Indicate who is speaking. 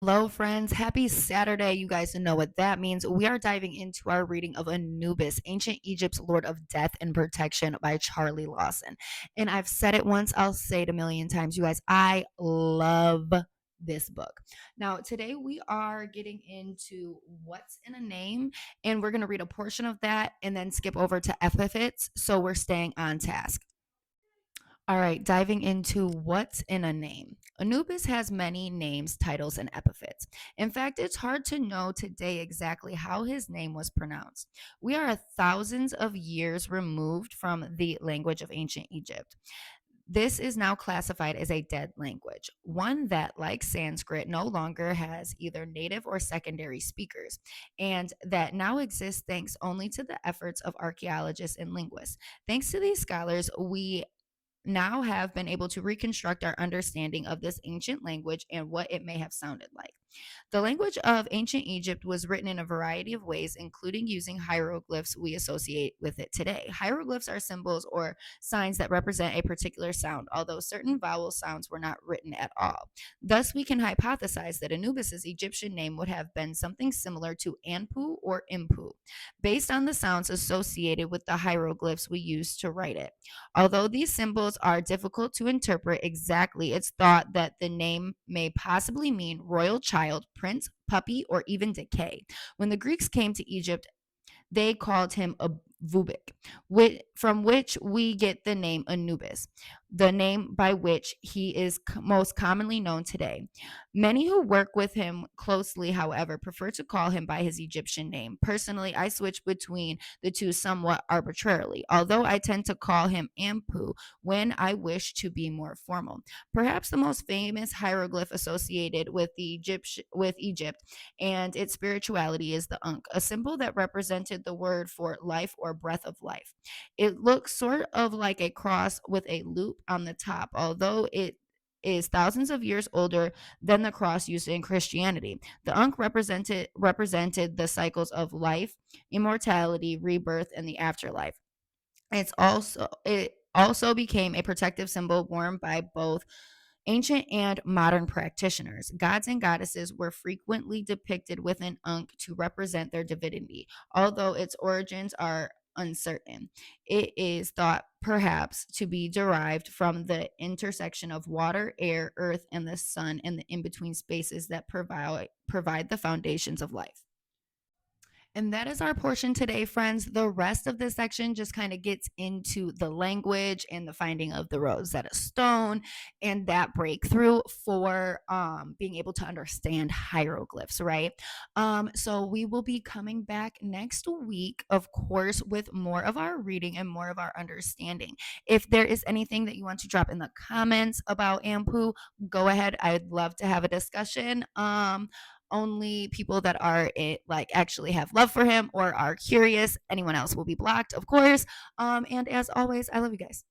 Speaker 1: Hello, friends. Happy Saturday. You guys know what that means. We are diving into our reading of Anubis, Ancient Egypt's Lord of Death and Protection by Charlie Lawson. And I've said it once, I'll say it a million times. You guys, I love this book. Now, today we are getting into what's in a name, and we're going to read a portion of that and then skip over to epithets. So we're staying on task. All right, diving into what's in a name. Anubis has many names, titles, and epithets. In fact, it's hard to know today exactly how his name was pronounced. We are thousands of years removed from the language of ancient Egypt. This is now classified as a dead language, one that, like Sanskrit, no longer has either native or secondary speakers, and that now exists thanks only to the efforts of archaeologists and linguists. Thanks to these scholars, we now have been able to reconstruct our understanding of this ancient language and what it may have sounded like. The language of ancient Egypt was written in a variety of ways, including using hieroglyphs we associate with it today. Hieroglyphs are symbols or signs that represent a particular sound, although certain vowel sounds were not written at all. Thus, we can hypothesize that Anubis's Egyptian name would have been something similar to Anpu or Impu, based on the sounds associated with the hieroglyphs we use to write it. Although these symbols are difficult to interpret exactly, it's thought that the name may possibly mean royal child, prince, puppy, or even decay. When the Greeks came to Egypt, they called him Vubik, from which we get the name Anubis, the name by which he is most commonly known today. Many who work with him closely, however, prefer to call him by his Egyptian name. Personally, I switch between the two somewhat arbitrarily, although I tend to call him Ampu when I wish to be more formal. Perhaps the most famous hieroglyph associated with Egypt and its spirituality is the Ankh, a symbol that represented the word for life or breath of life. It looks sort of like a cross with a loop on the top, although it is thousands of years older than the cross used in Christianity. The Ankh represented the cycles of life, immortality, rebirth, and the afterlife. It also became a protective symbol worn by both ancient and modern practitioners. Gods and goddesses were frequently depicted with an ankh to represent their divinity, although its origins are uncertain. It is thought perhaps to be derived from the intersection of water, air, earth, and the sun, and the in between spaces that provide the foundations of life. And that is our portion today, friends. The rest of this section just kind of gets into the language and the finding of the Rosetta Stone and that breakthrough for being able to understand hieroglyphs, right? So we will be coming back next week, of course, with more of our reading and more of our understanding. If there is anything that you want to drop in the comments about Ampu, go ahead. I'd love to have a discussion. Only people that are like actually have love for him or are curious. Anyone else will be blocked, of course. And as always, I love you guys.